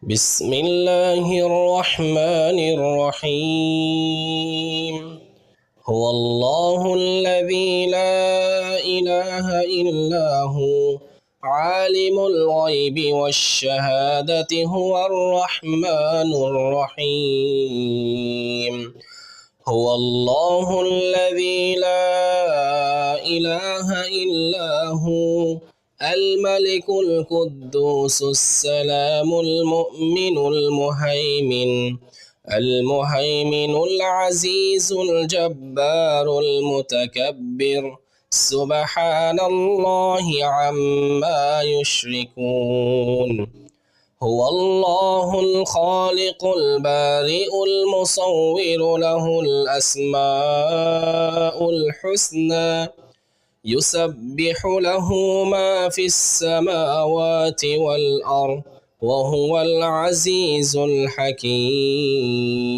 بسم الله الرحمن الرحيم. هو الله الذي لا إله إلا هو عالم الغيب والشهادة هو الرحمن الرحيم. هو الله الذي لا إله إلا هو الملك القدوس السلام المؤمن المهيمن العزيز الجبار المتكبر سبحان الله عما يشركون. هو الله الخالق البارئ المصور له الأسماء الحسنى يسبح له ما في السماوات والأرض وهو العزيز الحكيم.